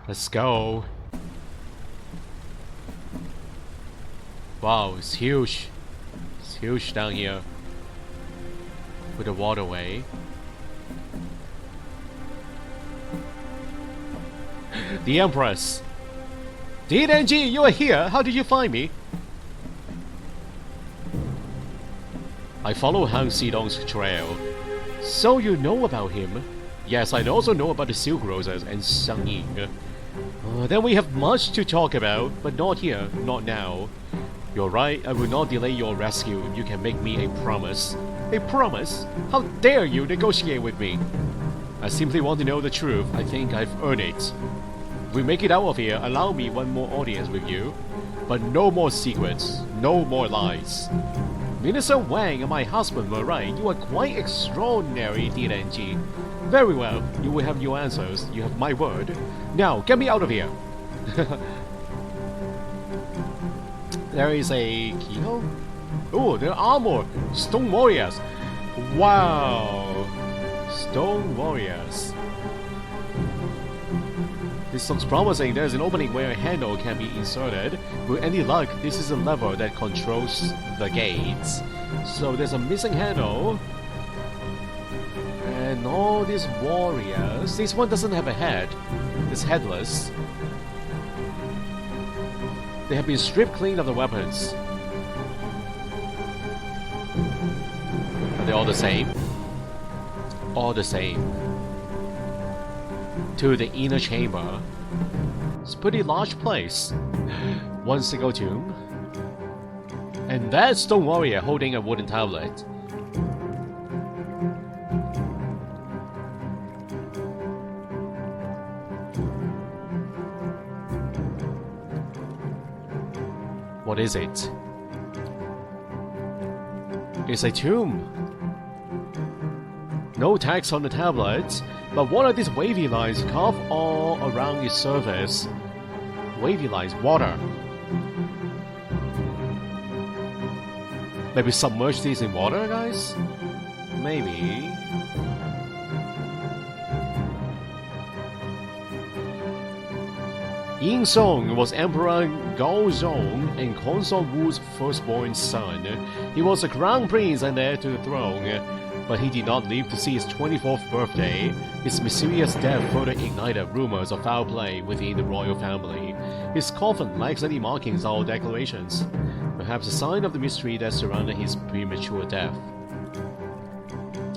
Let's go. Wow, it's huge. It's huge down here. With the waterway. The Empress.狄仁杰, you are here. How did you find me? I follow Han Xidong's trail. So you know about him? Yes, I also know about the Silk Roses and Xiang Ying. Then we have much to talk about, but not here, not now. You're right, I will not delay your rescue if you can make me a promise. A promise? How dare you negotiate with me? I simply want to know the truth. I think I've earned it. If we make it out of here, allow me one more audience with you. But no more secrets, no more lies. Minister Wang and my husband were right. You are quite extraordinary,狄仁杰. Very well, you will have your answers. You have my word. Now, get me out of here. There is a keyhole? Oh, there are more stone warriors. Wow. Stone warriors. This looks promising. There's an opening where a handle can be inserted. With any luck, this is a lever that controls the gates. So there's a missing handle. And all these warriors. This one doesn't have a head. It's headless. They have been stripped clean of the weapons. Are they all the same? All the same. To the inner chamber. It's a pretty large place. One single tomb. And that stone warrior holding a wooden tablet. What is it? It's a tomb. No text on the tablet, but what are these wavy lines carved all around its surface? Wavy lines, water. Maybe submerge these in water, guys? Maybe. Yin Song was Emperor Gaozong and Consort Wu's firstborn son. He was the crown prince and heir to the throne, but he did not live to see his 24th birthday. His mysterious death further ignited rumors of foul play within the royal family. His coffin lacks any markings or decorations, perhaps a sign of the mystery that surrounded his premature death.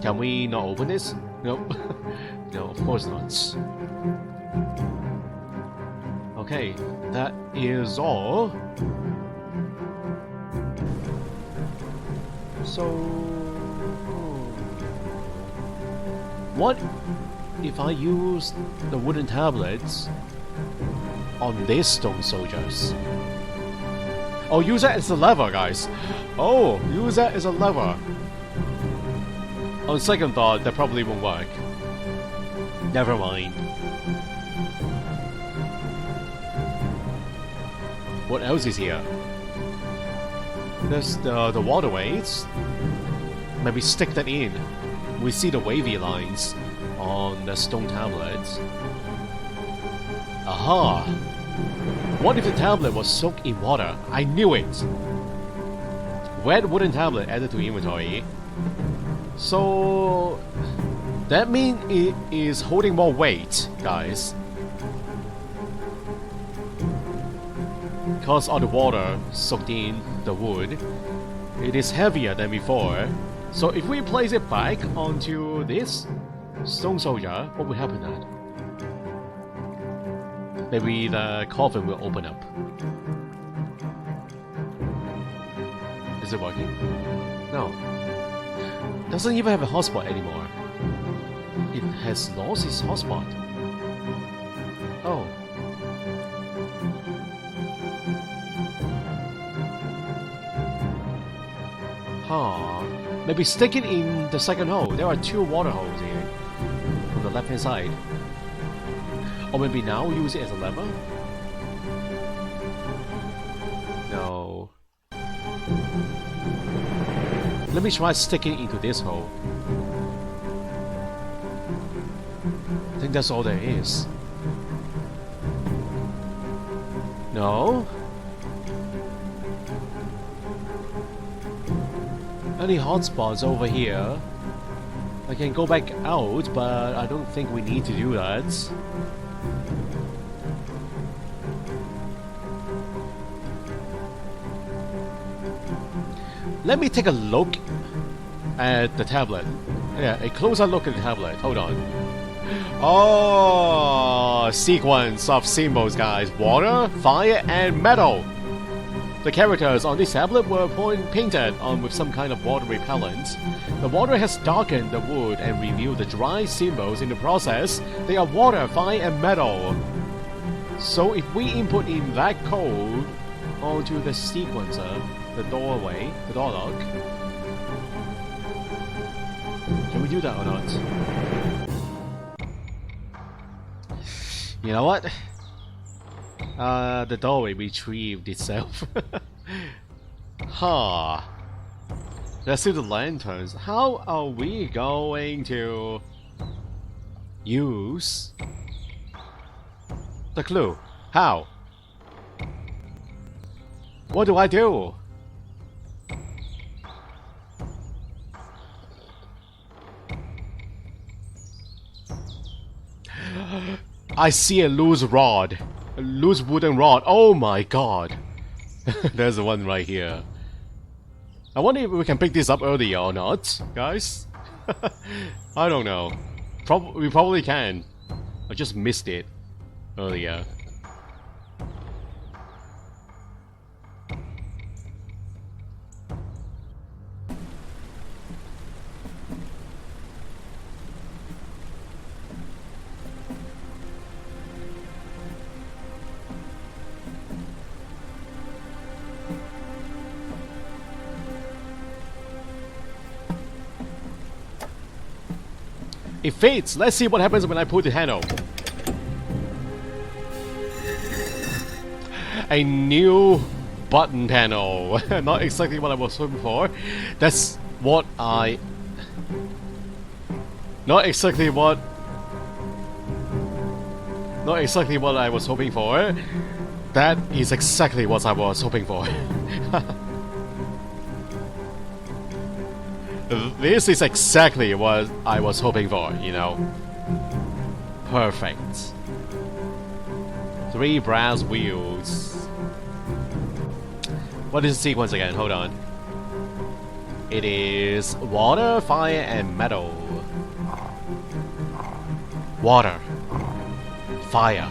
Can we not open this? No. No, of course not. Okay, that is all. So, what if I use the wooden tablets on these stone soldiers? Oh, use that as a lever, guys. Oh, use that as a lever. On second thought, that probably won't work. Never mind. What else is here? There's the waterways. Maybe stick that in. We see the wavy lines on the stone tablets. Aha! What if the tablet was soaked in water? I knew it! Wet wooden tablet added to inventory. So that means it is holding more weight, guys. Because of the water soaked in the wood, it is heavier than before. So if we place it back onto this stone soldier, what will happen then? Maybe the coffin will open up. Is it working? No. Doesn't even have a hotspot anymore. It has lost its hotspot. Oh. Huh. Maybe stick it in the second hole. There are two water holes here on the left hand side. Or maybe now use it as a lever? No. Let me try sticking into this hole. I think that's all there is. No? Any hotspots over here? I can go back out, but I don't think we need to do that. Let me take a look at the tablet. Yeah, a closer look at the tablet. Hold on. Oh, sequence of symbols, guys. Water, fire, and metal. The characters on this tablet were painted on with some kind of water repellent. The water has darkened the wood and revealed the dry symbols in the process. They are water, fire, and metal. So if we input in that code onto the sequencer, the doorway, the door lock, can we do that or not? You know what? The doorway retrieved itself. Huh. Let's see the lanterns. How are we going to use the clue? How? What do I do? I see a loose rod. A loose wooden rod. Oh my god. There's the one right here. I wonder if we can pick this up earlier or not, guys. I don't know. We probably can. I just missed it earlier. It fits. Let's see what happens when I pull the handle. A new button panel. Not exactly what I was hoping for. That's what I... Not exactly what I was hoping for. That is exactly what I was hoping for. This is exactly what I was hoping for, you know. Perfect. 3 brass wheels. What is the sequence again? Hold on. It is water, fire, and metal. Water. Fire.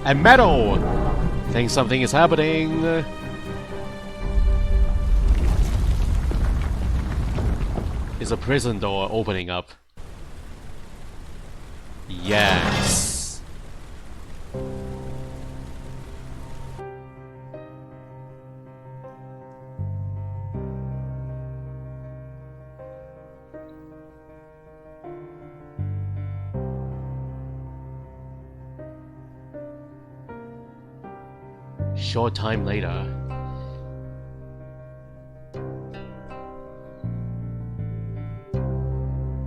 And metal! I think something is happening. Is a prison door opening up? Yes. Short time later.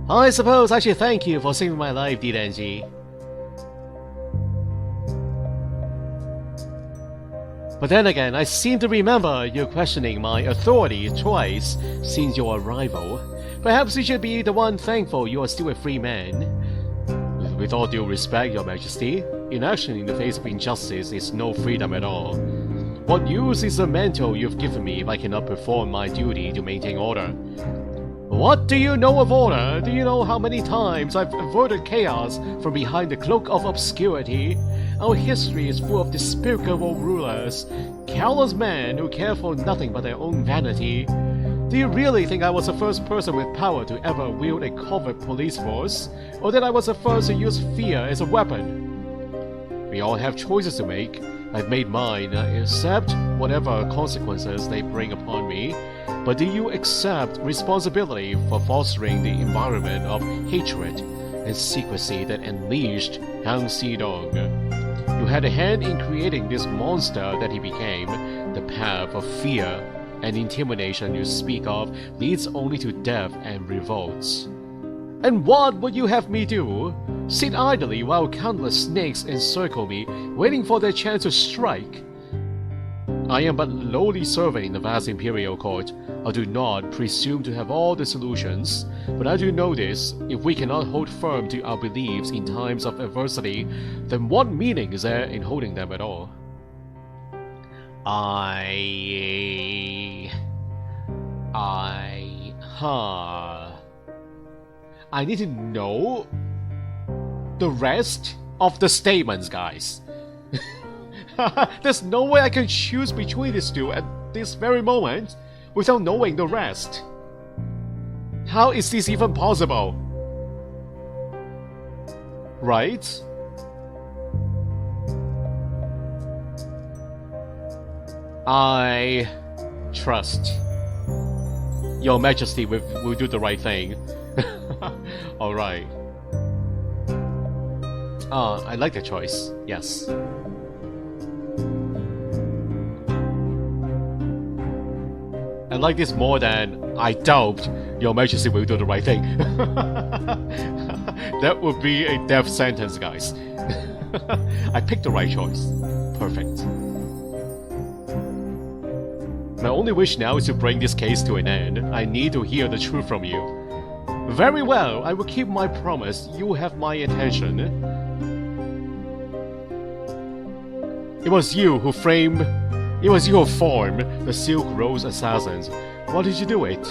I suppose I should thank you for saving my life, Direnji. But then again, I seem to remember you questioning my authority twice since your arrival. Perhaps you should be the one thankful you are still a free man. With all due respect, Your Majesty, inaction in the face of injustice is no freedom at all. What use is the mantle you've given me if I cannot perform my duty to maintain order? What do you know of order? Do you know how many times I've averted chaos from behind the cloak of obscurity? Our history is full of despicable rulers, callous men who care for nothing but their own vanity. Do you really think I was the first person with power to ever wield a covert police force? Or that I was the first to use fear as a weapon? We all have choices to make. I've made mine, accept whatever consequences they bring upon me. But do you accept responsibility for fostering the environment of hatred and secrecy that unleashed Han Xidong? You had a hand in creating this monster that he became. The path of fear and intimidation you speak of leads only to death and revolts. And what would you have me do? Sit idly while countless snakes encircle me, waiting for their chance to strike. I am but lowly servant in the vast imperial court. I do not presume to have all the solutions, but I do know this: if we cannot hold firm to our beliefs in times of adversity, then what meaning is there in holding them at all? I need to know the rest of the statements, guys. There's no way I can choose between these two at this very moment without knowing the rest. How is this even possible? Right? I trust Your Majesty will do the right thing. Alright. I like the choice, yes. I like this more than I doubt Your Majesty will do the right thing. That would be a death sentence, guys. I picked the right choice. Perfect. My only wish now is to bring this case to an end. I need to hear the truth from you. Very well, I will keep my promise. You have my attention. It was you who formed the Silk Rose Assassins. Why did you do it?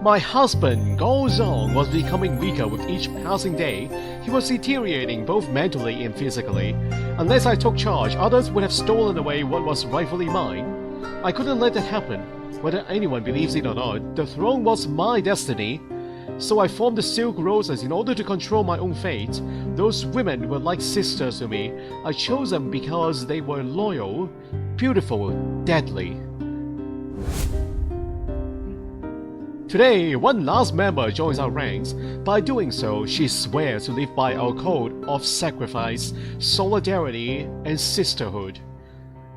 My husband, Gaozong, was becoming weaker with each passing day. He was deteriorating both mentally and physically. Unless I took charge, others would have stolen away what was rightfully mine. I couldn't let that happen. Whether anyone believes it or not, the throne was my destiny. So I formed the Silk Roses in order to control my own fate. Those women were like sisters to me. I chose them because they were loyal, beautiful, deadly. Today, one last member joins our ranks. By doing so, she swears to live by our code of sacrifice, solidarity, and sisterhood.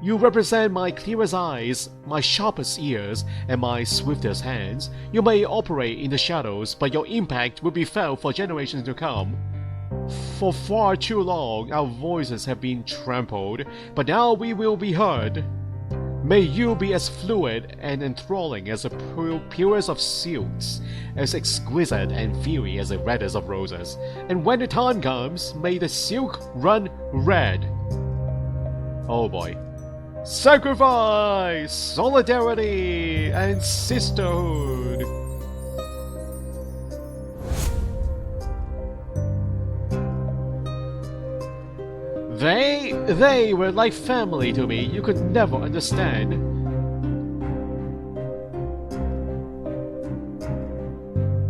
You represent my clearest eyes, my sharpest ears, and my swiftest hands. You may operate in the shadows, but your impact will be felt for generations to come. For far too long, our voices have been trampled, but now we will be heard. May you be as fluid and enthralling as the purest of silks, as exquisite and fiery as the reddest of roses. And when the time comes, may the silk run red. Oh boy. Sacrifice, solidarity, and sisterhood. They were like family to me. You could never understand.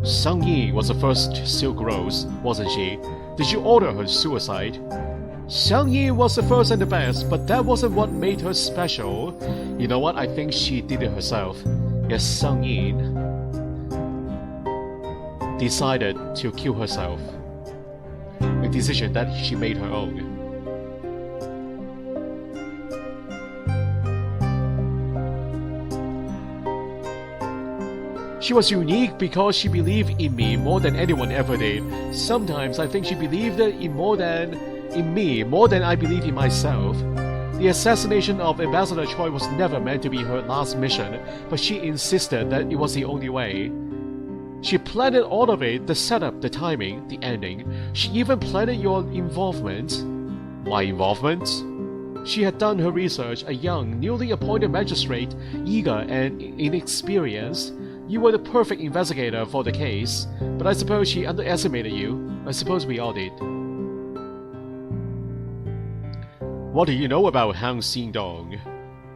Sang Yi was the first Silk Rose, wasn't she? Did you order her suicide? Sang Yi was the first and the best, but that wasn't what made her special. You know what? I think she did it herself. Yes, Sang Yi decided to kill herself. A decision that she made her own. She was unique because she believed in me more than anyone ever did. Sometimes I think she believed in me more than I believed in myself. The assassination of Ambassador Choi was never meant to be her last mission, but she insisted that it was the only way. She planned all of it, the setup, the timing, the ending. She even planned your involvement. My involvement? She had done her research, a young, newly appointed magistrate, eager and inexperienced. You were the perfect investigator for the case, but I suppose she underestimated you. I suppose we all did. What do you know about Han Xindong?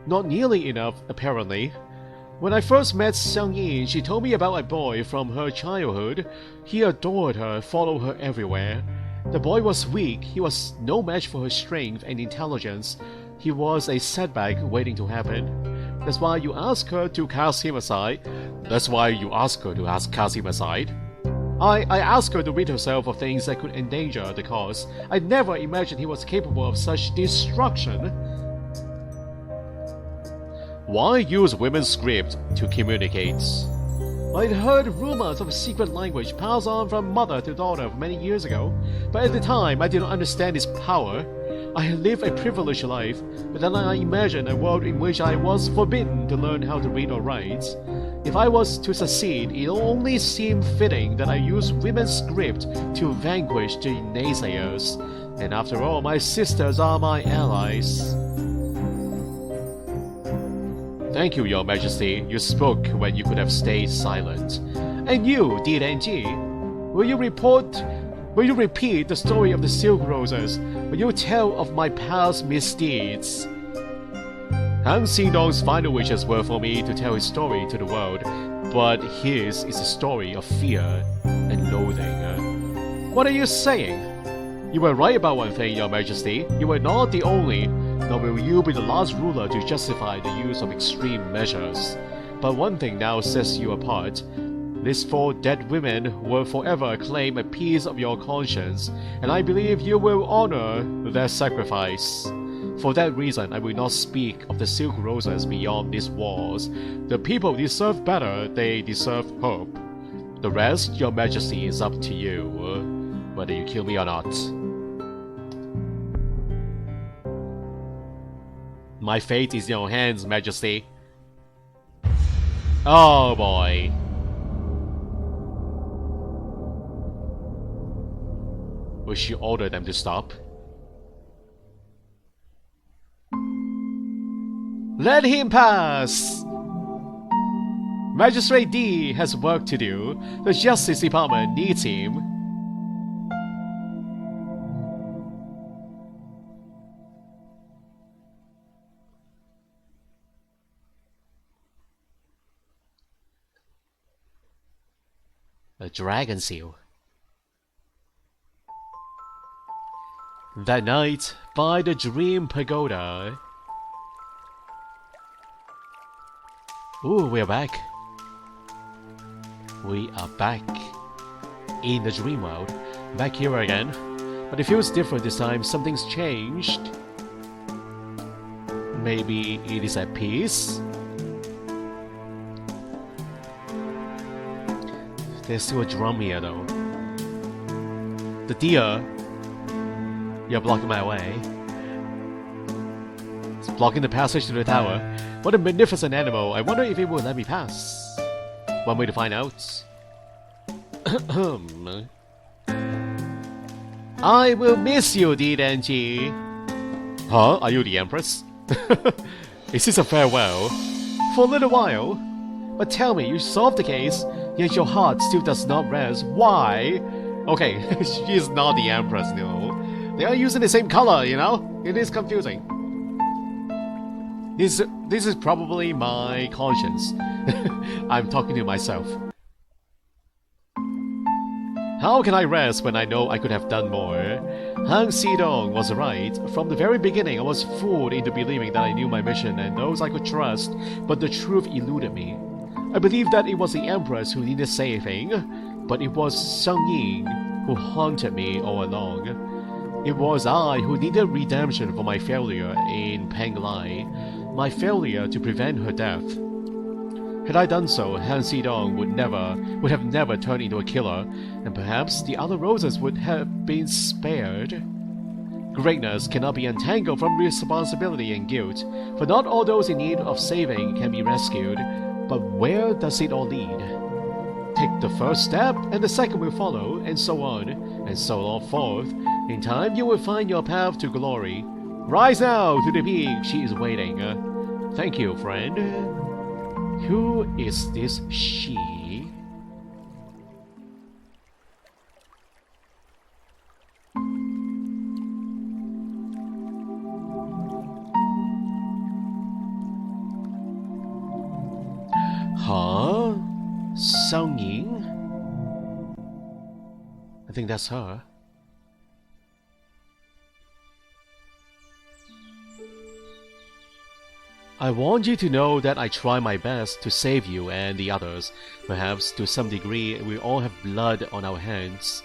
Not nearly enough, apparently. When I first met Sang Yi, she told me about a boy from her childhood. He adored her, followed her everywhere. The boy was weak. He was no match for her strength and intelligence. He was a setback waiting to happen. That's why you asked her to cast him aside. I asked her to rid herself of things that could endanger the cause. I never imagined he was capable of such destruction. Why use women's script to communicate? I'd heard rumors of a secret language passed on from mother to daughter many years ago, but at the time I did not understand its power. I had lived a privileged life, but then I imagined a world in which I was forbidden to learn how to read or write. If I was to succeed, it only seemed fitting that I use women's script to vanquish the naysayers. And after all, my sisters are my allies. Thank you, Your Majesty. You spoke when you could have stayed silent. And you, Direnji, will you repeat the story of the Silk Roses? Will you tell of my past misdeeds? Han Xingdong's final wishes were for me to tell his story to the world, but his is a story of fear and loathing. What are you saying? You were right about one thing, Your Majesty. You were not the only, nor will you be the last ruler to justify the use of extreme measures. But one thing now sets you apart. These 4 dead women will forever claim a piece of your conscience, and I believe you will honor their sacrifice. For that reason, I will not speak of the Silk Roses beyond these walls. The people deserve better, they deserve hope. The rest, Your Majesty, is up to you, whether you kill me or not. My fate is in your hands, Majesty. Oh boy. Will she order them to stop? Let him pass! Magistrate D has work to do. The Justice Department needs him. A dragon seal. That night, by the Dream Pagoda. Ooh, we're back. We are back in the dream world. Back here again. But it feels different this time. Something's changed. Maybe it is at peace? There's still a drum here though. The deer. You're blocking my way. It's blocking the passage to the tower. What a magnificent animal. I wonder if it will let me pass. One way to find out. I will miss you, Direnji. Huh? Are you the Empress? Is this a farewell? For a little while. But tell me, you solved the case, yet your heart still does not rest. Why? Okay, she is not the Empress, no. They are using the same color, you know? It is confusing. This is probably my conscience. I'm talking to myself. How can I rest when I know I could have done more? Han Xidong was right. From the very beginning, I was fooled into believing that I knew my mission and those I could trust, but the truth eluded me. I believed that it was the Empress who needed saving, but it was Shang Ying who haunted me all along. It was I who needed redemption for my failure in Penglai, my failure to prevent her death. Had I done so, Han Xidong would have never turned into a killer, and perhaps the other roses would have been spared. Greatness cannot be untangled from responsibility and guilt, for not all those in need of saving can be rescued. But where does it all lead? Take the first step, and the second will follow, and so on forth. In time, you will find your path to glory. Rise now to the peak, she is waiting. Thank you, friend. Who is this she? Huh? Shang Ying? I think that's her. I want you to know that I try my best to save you and the others. Perhaps to some degree we all have blood on our hands.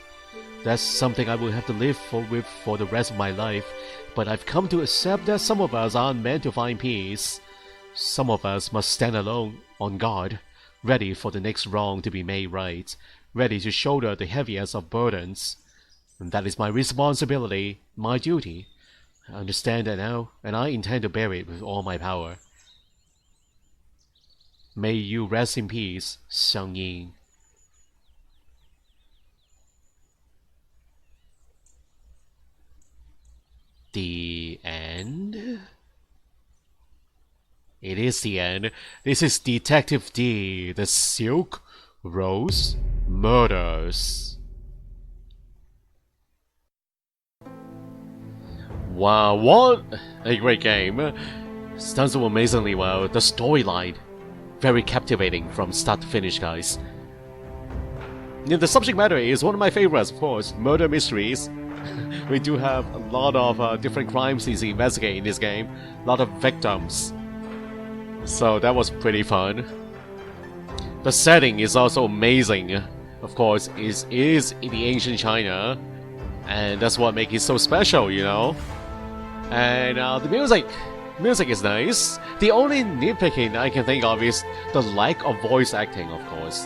That's something I will have to live with for the rest of my life, but I've come to accept that some of us aren't meant to find peace. Some of us must stand alone, on guard. ready for the next wrong to be made right, ready to shoulder the heaviest of burdens. And that is my responsibility, my duty. I understand that now, and I intend to bear it with all my power. May you rest in peace, Xiang Ying. The end? It is the end. This is Detective D, the Silk Rose Murders. Wow, what a great game. It's done so amazingly well. The storyline, very captivating from start to finish, guys. Yeah, the subject matter is one of my favorites, of course, murder mysteries. We do have a lot of different crime scenes to investigate in this game, a lot of victims. So that was pretty fun. The setting is also amazing. Of course, it is in the ancient China, and that's what makes it so special, you know. And the music is nice. The only nitpicking I can think of is the lack of voice acting, of course.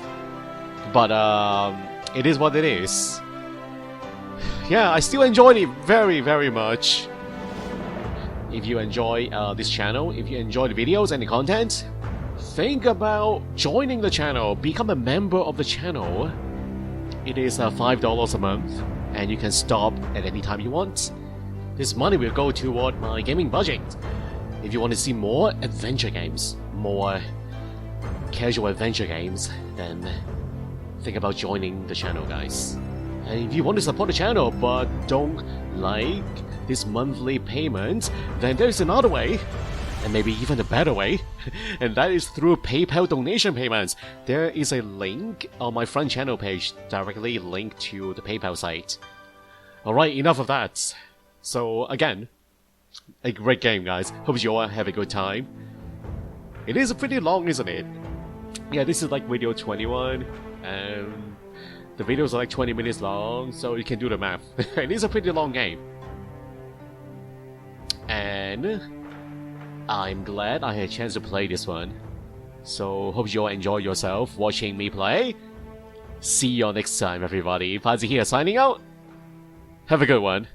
But it is what it is. Yeah, I still enjoyed it very, very much. If you enjoy this channel, if you enjoy the videos and the content, think about joining the channel, become a member of the channel. It is $5 a month, and you can stop at any time you want. This money will go toward my gaming budget. If you want to see more adventure games, more casual adventure games, then think about joining the channel, guys. And if you want to support the channel but don't like this monthly payment, then there's another way, and maybe even a better way, and that is through PayPal donation payments. There is a link on my front channel page directly linked to the PayPal site. Alright, enough of that. So again, a great game, guys. Hope you all have a good time. It is pretty long, isn't it? Yeah, this is like video 21, and the videos are like 20 minutes long, so you can do the math. It is a pretty long game. And I'm glad I had a chance to play this one. So hope you all enjoy yourself watching me play. See you all next time, everybody. Pazi here signing out. Have a good one.